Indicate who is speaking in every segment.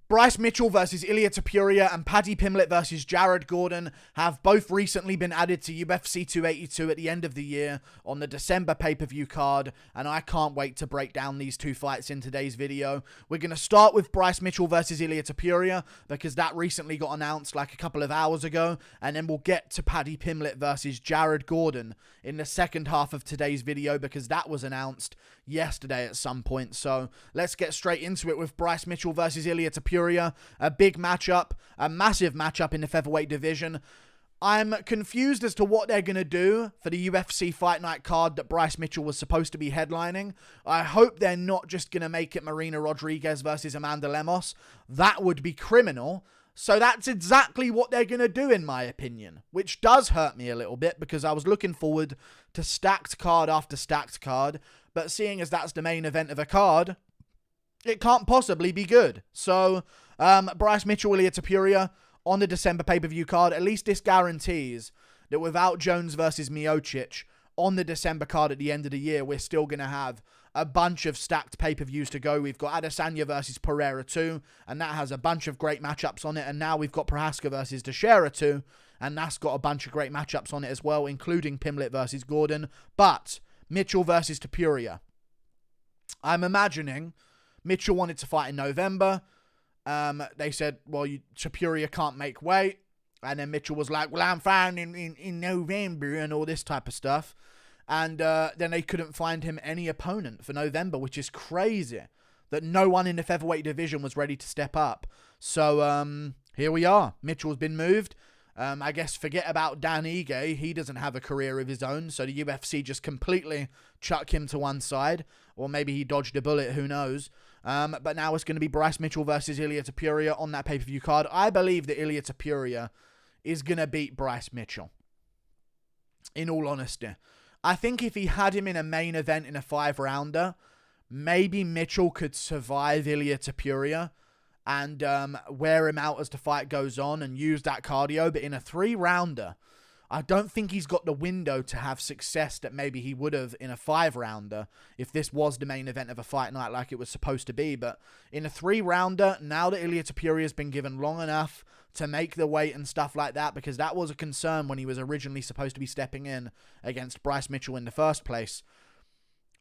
Speaker 1: Bryce Mitchell versus Ilia Topuria and Paddy Pimblett versus Jared Gordon have both recently been added to UFC 282 at the end of the year on the December pay-per-view card, and I can't wait to break down these two fights in today's video. We're going to start with Bryce Mitchell versus Ilia Topuria because that recently got announced like a couple of hours ago, and then we'll get to Paddy Pimblett versus Jared Gordon in the second half of today's video because that was announced yesterday at some point. So let's get straight into it with Bryce Mitchell versus Ilia Topuria. A big matchup, a massive matchup in the featherweight division. I'm confused as to what they're going to do for the UFC Fight Night card that Bryce Mitchell was supposed to be headlining. I hope they're not just going to make it Marina Rodriguez versus Amanda Lemos. That would be criminal. So that's exactly what they're going to do, in my opinion, which does hurt me a little bit because I was looking forward to stacked card after stacked card, but seeing as that's the main event of a card, it can't possibly be good. So, Bryce Mitchell, Ilia Topuria on the December pay-per-view card. At least this guarantees that without Jones versus Miocic on the December card at the end of the year, we're still going to have a bunch of stacked pay-per-views to go. We've got Adesanya versus Pereira 2, and that has a bunch of great matchups on it. And now we've got Prohaska versus Teixeira 2, and that's got a bunch of great matchups on it as well, including Pimblett versus Gordon. But Mitchell versus Topuria. I'm imagining Mitchell wanted to fight in November. They said, well, Topuria can't make weight. And then Mitchell was like, well, I'm fine in November and all this type of stuff. And then they couldn't find him any opponent for November, which is crazy that no one in the featherweight division was ready to step up. So here we are. Mitchell's been moved. I guess forget about Dan Ige. He doesn't have a career of his own. So the UFC just completely chuck him to one side. Or maybe he dodged a bullet. Who knows? But now it's going to be Bryce Mitchell versus Ilia Topuria on that pay-per-view card. I believe that Ilia Topuria is going to beat Bryce Mitchell. In all honesty. I think if he had him in a main event in a 5-rounder, maybe Mitchell could survive Ilia Topuria and wear him out as the fight goes on and use that cardio. But in a 3-rounder, I don't think he's got the window to have success that maybe he would have in a 5-rounder if this was the main event of a fight night like it was supposed to be. But in a 3-rounder, now that Ilia Topuria has been given long enough to make the weight and stuff like that, because that was a concern when he was originally supposed to be stepping in against Bryce Mitchell in the first place.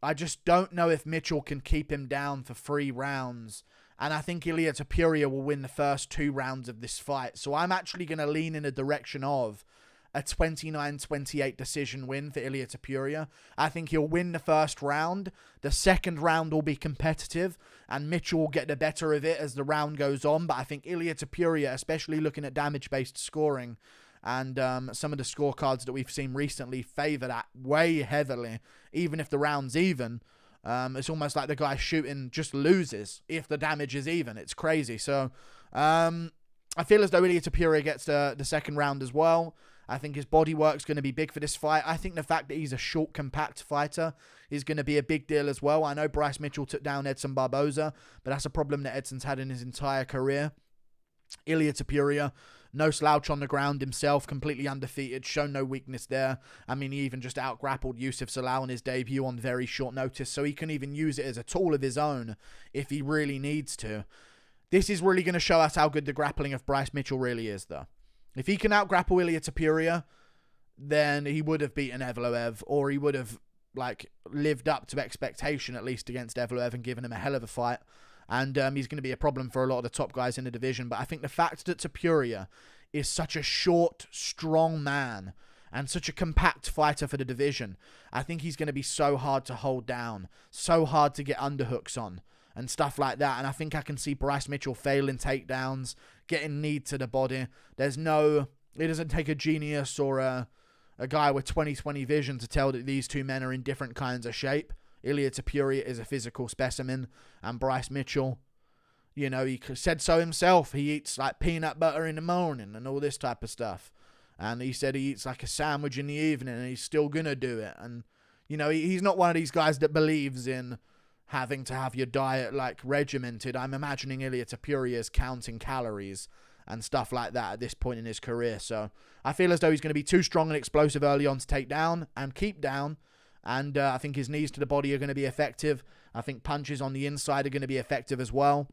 Speaker 1: I just don't know if Mitchell can keep him down for 3 rounds. And I think Ilia Topuria will win the first 2 rounds of this fight. So I'm actually going to lean in a direction of a 29-28 decision win for Ilia Topuria. I think he'll win the first round. The second round will be competitive, and Mitchell will get the better of it as the round goes on. But I think Ilia Topuria, especially looking at damage-based scoring, and some of the scorecards that we've seen recently favor that way heavily, even if the round's even. It's almost like the guy shooting just loses if the damage is even. It's crazy. So I feel as though Ilia Topuria gets the second round as well. I think his body work's going to be big for this fight. I think the fact that he's a short, compact fighter is going to be a big deal as well. I know Bryce Mitchell took down Edson Barboza, but that's a problem that Edson's had in his entire career. Ilia Topuria, no slouch on the ground himself, completely undefeated, shown no weakness there. I mean, he even just out-grappled Yusuf Salau on his debut on very short notice, so he can even use it as a tool of his own if he really needs to. This is really going to show us how good the grappling of Bryce Mitchell really is, though. If he can out-grapple Ilia Topuria, then he would have beaten Evloev, or he would have lived up to expectation, at least against Evloev, and given him a hell of a fight. And he's going to be a problem for a lot of the top guys in the division. But I think the fact that Topuria is such a short, strong man and such a compact fighter for the division, I think he's going to be so hard to hold down, so hard to get underhooks on and stuff like that. And I think I can see Bryce Mitchell failing takedowns, getting knee to the body. It doesn't take a genius or a guy with 20/20 vision to tell that these two men are in different kinds of shape. Ilia Topuria is a physical specimen, and Bryce Mitchell, he said so himself. He eats like peanut butter in the morning and all this type of stuff. And he said he eats like a sandwich in the evening, and he's still going to do it. And, he's not one of these guys that believes in having to have your diet regimented. I'm imagining Ilia Topuria is counting calories and stuff like that at this point in his career. So I feel as though he's going to be too strong and explosive early on to take down and keep down. And I think his knees to the body are going to be effective. I think punches on the inside are going to be effective as well.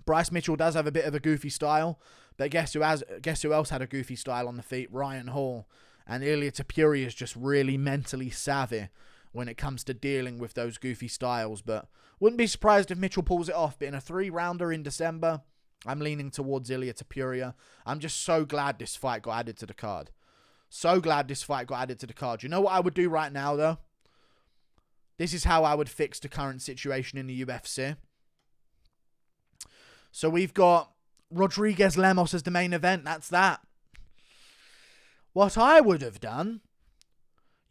Speaker 1: Bryce Mitchell does have a bit of a goofy style, but guess who else had a goofy style on the feet? Ryan Hall. And Ilia Topuria is just really mentally savvy when it comes to dealing with those goofy styles. But wouldn't be surprised if Mitchell pulls it off. But in a 3-rounder in December, I'm leaning towards Ilia Topuria. I'm just so glad this fight got added to the card. So glad this fight got added to the card. You know what I would do right now, though? This is how I would fix the current situation in the UFC. So we've got Rodriguez Lemos as the main event. That's that. What I would have done,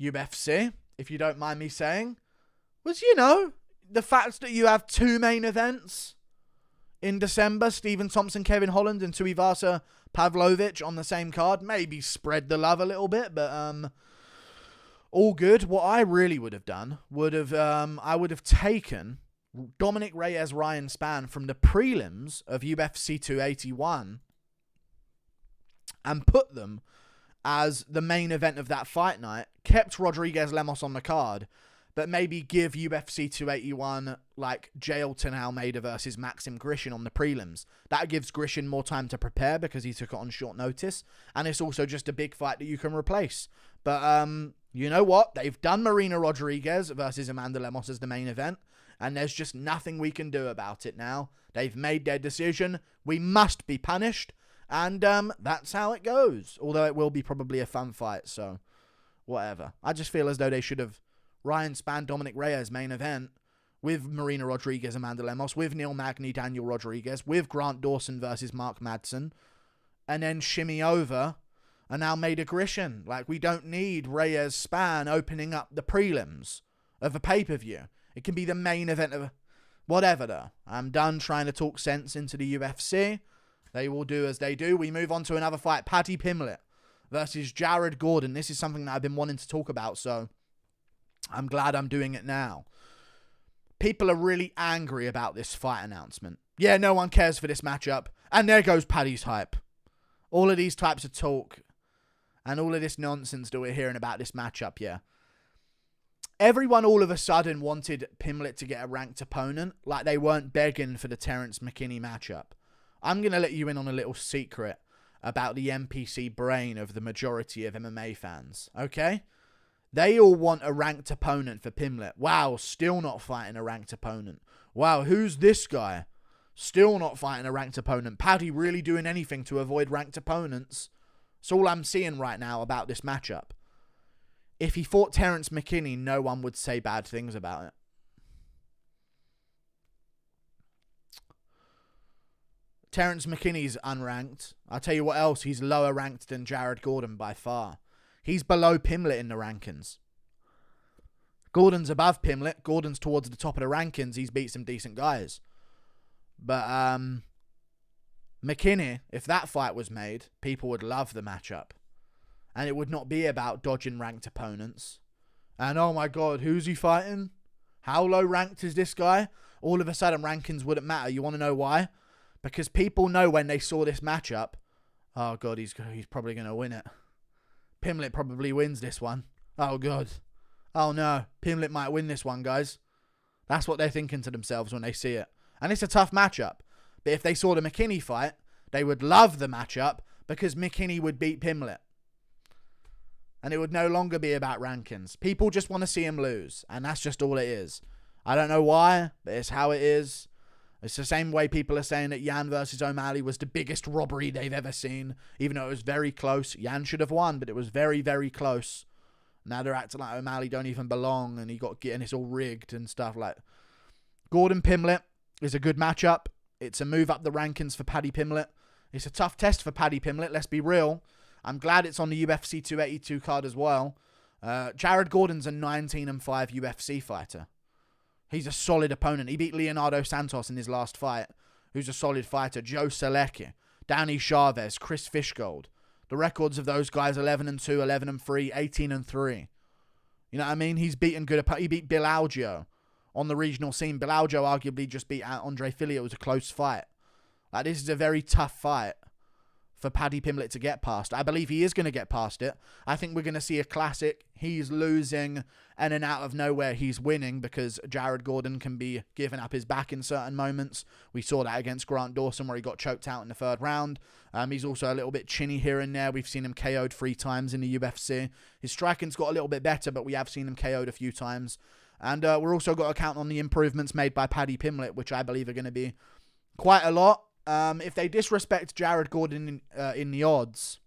Speaker 1: UFC, if you don't mind me saying, was, the fact that you have 2 main events in December, Stephen Thompson, Kevin Holland, and Tuivasa Pavlovich on the same card. Maybe spread the love a little bit, but all good. What I really would have done I would have taken Dominic Reyes, Ryan Spann from the prelims of UFC 281 and put them as the main event of that fight night, kept Rodriguez Lemos on the card, but maybe give UFC 281 like Jailton Almeida versus Maxim Grishin on the prelims. That gives Grishin more time to prepare because he took it on short notice, and it's also just a big fight that you can replace. But you know what? They've done Marina Rodriguez versus Amanda Lemos as the main event, and there's just nothing we can do about it now. They've made their decision. We must be punished, and that's how it goes. Although it will be probably a fun fight, so whatever. I just feel as though they should have Ryan Spann, Dominic Reyes main event with Marina Rodriguez, Amanda Lemos, with Neil Magny, Daniel Rodriguez, with Grant Dawson versus Mark Madsen, and then shimmy over and Almeida Grishin. Like, we don't need Reyes Spann opening up the prelims of a pay-per-view. It can be the main event of whatever, though. I'm done trying to talk sense into the UFC. They will do as they do. We move on to another fight. Paddy Pimblett versus Jared Gordon. This is something that I've been wanting to talk about, so I'm glad I'm doing it now. People are really angry about this fight announcement. Yeah, no one cares for this matchup. And there goes Paddy's hype. All of these types of talk and all of this nonsense that we're hearing about this matchup, yeah. Everyone all of a sudden wanted Pimblett to get a ranked opponent, like they weren't begging for the Terrence McKinney matchup. I'm going to let you in on a little secret about the NPC brain of the majority of MMA fans, okay? They all want a ranked opponent for Pimblett. Wow, still not fighting a ranked opponent. Wow, who's this guy? Still not fighting a ranked opponent. Paddy really doing anything to avoid ranked opponents. That's all I'm seeing right now about this matchup. If he fought Terrence McKinney, no one would say bad things about it. Terrence McKinney's unranked. I'll tell you what else, he's lower ranked than Jared Gordon by far. He's below Pimblett in the rankings. Gordon's above Pimblett. Gordon's towards the top of the rankings. He's beat some decent guys. But McKinney, if that fight was made, people would love the matchup. And it would not be about dodging ranked opponents. And oh my god, who's he fighting? How low ranked is this guy? All of a sudden rankings wouldn't matter. You want to know why? Because people know when they saw this matchup, oh god, he's probably going to win it. Pimblett probably wins this one. Oh god. Oh no, Pimblett might win this one, guys. That's what they're thinking to themselves when they see it. And it's a tough matchup. But if they saw the McKinney fight, they would love the matchup because McKinney would beat Pimblett. And it would no longer be about rankings. People just want to see him lose. And that's just all it is. I don't know why, but it's how it is. It's the same way people are saying that Yan versus O'Malley was the biggest robbery they've ever seen. Even though it was very close. Yan should have won, but it was very, very close. Now they're acting like O'Malley don't even belong. And it's all rigged and stuff like. Gordon Pimblett is a good matchup. It's a move up the rankings for Paddy Pimblett. It's a tough test for Paddy Pimblett, let's be real. I'm glad it's on the UFC 282 card as well. Jared Gordon's a 19-5 UFC fighter. He's a solid opponent. He beat Leonardo Santos in his last fight, who's a solid fighter. Joe Selecki, Danny Chavez, Chris Fishgold. The records of those guys, 11-2, 11-3, 18-3. You know what I mean? He's beaten good opponents. He beat Bill Algeo on the regional scene. Bill Algeo arguably just beat Andre Fili. It was a close fight. Like, this is a very tough fight for Paddy Pimblett to get past. I believe he is going to get past it. I think we're going to see a classic. He's losing, and then out of nowhere, he's winning because Jared Gordon can be giving up his back in certain moments. We saw that against Grant Dawson where he got choked out in the third round. He's also a little bit chinny here and there. We've seen him KO'd 3 times in the UFC. His striking's got a little bit better, but we have seen him KO'd a few times. And we're also got to count on the improvements made by Paddy Pimblett, which I believe are going to be quite a lot. If they disrespect Jared Gordon in the odds,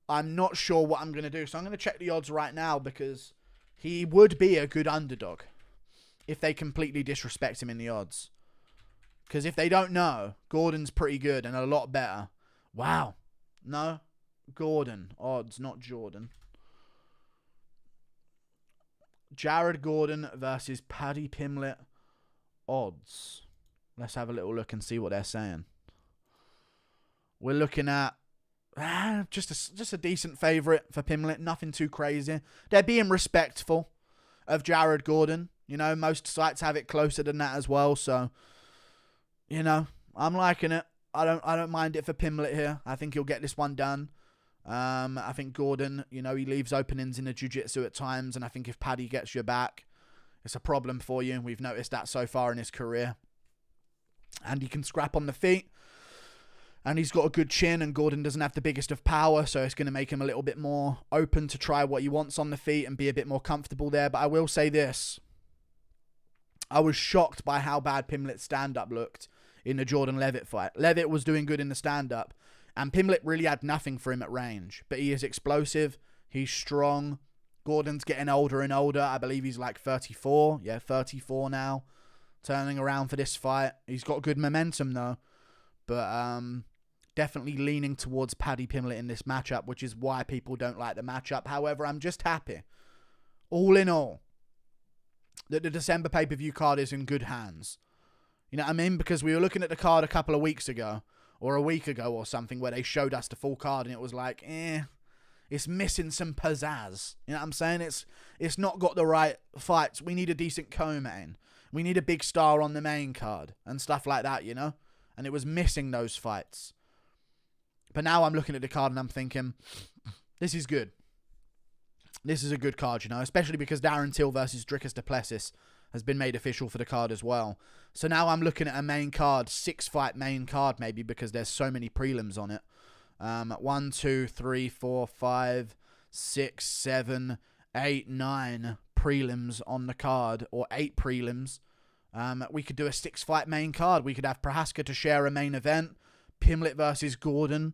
Speaker 1: I'm not sure what I'm going to do. So I'm going to check the odds right now because he would be a good underdog if they completely disrespect him in the odds. Because if they don't know, Gordon's pretty good and a lot better. Wow. No. Gordon. Odds, not Jordan. Jared Gordon versus Paddy Pimblett. Odds. Let's have a little look and see what they're saying. We're looking at just a decent favourite for Pimblett. Nothing too crazy. They're being respectful of Jared Gordon. You know, most sites have it closer than that as well. So, you know, I'm liking it. I don't mind it for Pimblett here. I think he'll get this one done. I think Gordon, you know, he leaves openings in the jiu-jitsu at times. And I think if Paddy gets your back, it's a problem for you. We've noticed that so far in his career. And he can scrap on the feet. And he's got a good chin. And Gordon doesn't have the biggest of power. So it's going to make him a little bit more open to try what he wants on the feet. And be a bit more comfortable there. But I will say this. I was shocked by how bad Pimblett's stand-up looked in the Jordan Levitt fight. Levitt was doing good in the stand-up. And Pimblett really had nothing for him at range. But he is explosive. He's strong. Gordon's getting older and older. I believe he's like 34. Yeah, 34 now. Turning around for this fight. He's got good momentum though. But definitely leaning towards Paddy Pimblett in this matchup, which is why people don't like the matchup. However, I'm just happy, all in all, that the December pay-per-view card is in good hands. You know what I mean? Because we were looking at the card a couple of weeks ago, or a week ago or something, where they showed us the full card and it was like, it's missing some pizzazz. You know what I'm saying? It's not got the right fights. We need a decent co-main. We need a big star on the main card and stuff like that, you know? And it was missing those fights. But now I'm looking at the card and I'm thinking, this is good. This is a good card, you know? Especially because Darren Till versus Dricus Du Plessis has been made official for the card as well. So now I'm looking at a main card, 6-fight main card maybe, because there's so many prelims on it. 1, 2, 3, 4, 5, 6, 7, 8, 9 prelims on the card, or 8 prelims. We could do a 6-fight main card. We could have Prohaska to share a main event, Pimblett versus Gordon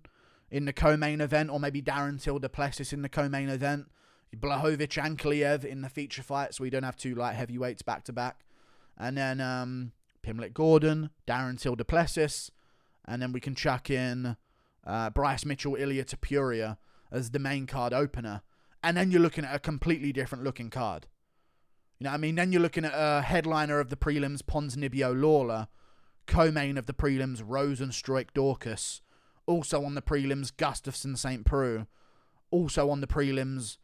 Speaker 1: in the co-main event, or maybe Darren Till Du Plessis in the co-main event, Blachowicz and Kliev in the feature fight, so we don't have 2 light heavyweights back to back. And then Pimblett Gordon, Darren Till Du Plessis, and then we can chuck in Bryce Mitchell, Ilia Topuria as the main card opener. And then you're looking at a completely different looking card. You know what I mean? Then you're looking at a headliner of the prelims, Ponzinibbio Lawler. Co-main of the prelims, Rosenstruik Dorcas. Also on the prelims, Gustafsson St. Preux. Also on the prelims,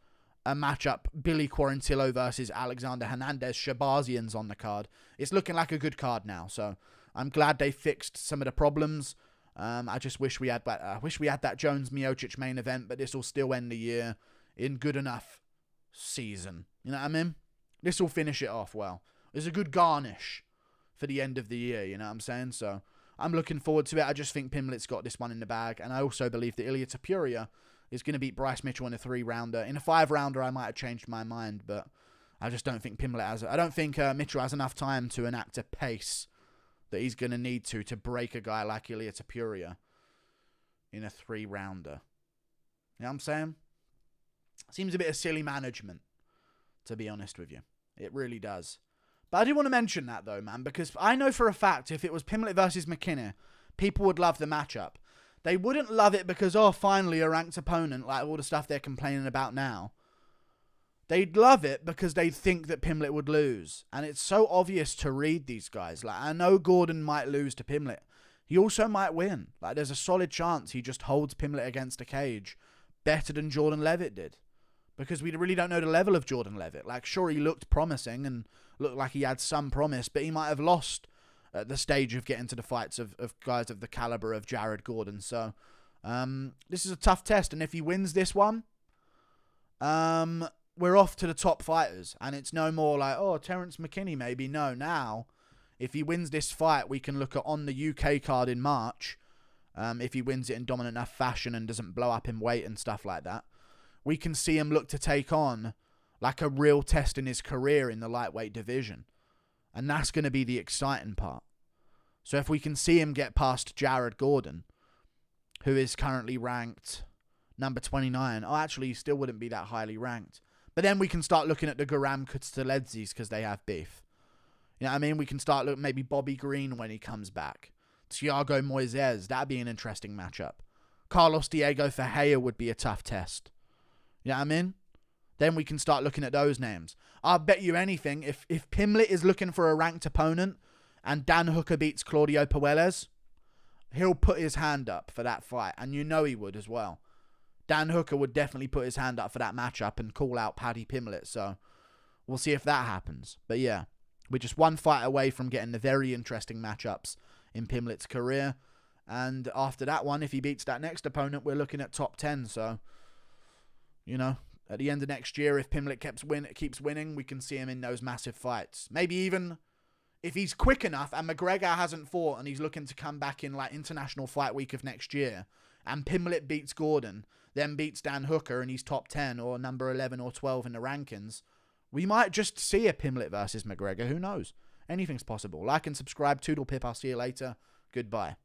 Speaker 1: a matchup, Billy Quarantillo versus Alexander Hernandez. Shabazian's on the card. It's looking like a good card now. So I'm glad they fixed some of the problems. I just wish we had that Jones Miocic main event, but this will still end the year in good enough season. You know what I mean? This will finish it off well. It's a good garnish for the end of the year, you know what I'm saying? So I'm looking forward to it. I just think Pimblett's got this one in the bag, and I also believe that Ilia Topuria is going to beat Bryce Mitchell in a 3-rounder. In a 5-rounder, I might have changed my mind, but I just don't think Pimblett has. I don't think Mitchell has enough time to enact a pace that he's going to need to break a guy like Ilia Topuria in a 3-rounder. You know what I'm saying? Seems a bit of silly management, to be honest with you. It really does. But I do want to mention that, though, man, because I know for a fact if it was Pimblett versus McKinney, people would love the matchup. They wouldn't love it because, oh, finally a ranked opponent, like all the stuff they're complaining about now. They'd love it because they'd think that Pimblett would lose. And it's so obvious to read these guys. Like, I know Gordon might lose to Pimblett. He also might win. Like, there's a solid chance he just holds Pimblett against a cage better than Jordan Levitt did. Because we really don't know the level of Jordan Levitt. Like, sure, he looked promising and looked like he had some promise, but he might have lost at the stage of getting to the fights of guys of the caliber of Jared Gordon. So this is a tough test, and if he wins this one, we're off to the top fighters, and it's no more like, oh, Terence McKinney maybe. No, now, if he wins this fight, we can look at on the UK card in March, if he wins it in dominant enough fashion and doesn't blow up in weight and stuff like that, we can see him look to take on like a real test in his career in the lightweight division. And that's going to be the exciting part. So if we can see him get past Jared Gordon, who is currently ranked number 29. Oh, actually, he still wouldn't be that highly ranked. But then we can start looking at the Garam Kutstaledzi's because they have beef. You know what I mean? We can start looking maybe Bobby Green when he comes back. Thiago Moises, that'd be an interesting matchup. Carlos Diego Ferreira would be a tough test. You know what I mean? Then we can start looking at those names. I'll bet you anything, if Pimblett is looking for a ranked opponent and Dan Hooker beats Claudio Puelles, he'll put his hand up for that fight. And you know he would as well. Dan Hooker would definitely put his hand up for that matchup and call out Paddy Pimblett. So we'll see if that happens. But yeah, we're just one fight away from getting the very interesting matchups in Pimblett's career. And after that one, if he beats that next opponent, we're looking at top 10. So, you know, at the end of next year, if Pimblett keeps winning, we can see him in those massive fights. Maybe even if he's quick enough and McGregor hasn't fought and he's looking to come back in like International Fight Week of next year, and Pimblett beats Gordon, then beats Dan Hooker and he's top 10 or number 11 or 12 in the rankings, we might just see a Pimblett versus McGregor. Who knows? Anything's possible. Like and subscribe. Toodle pip. I'll see you later. Goodbye.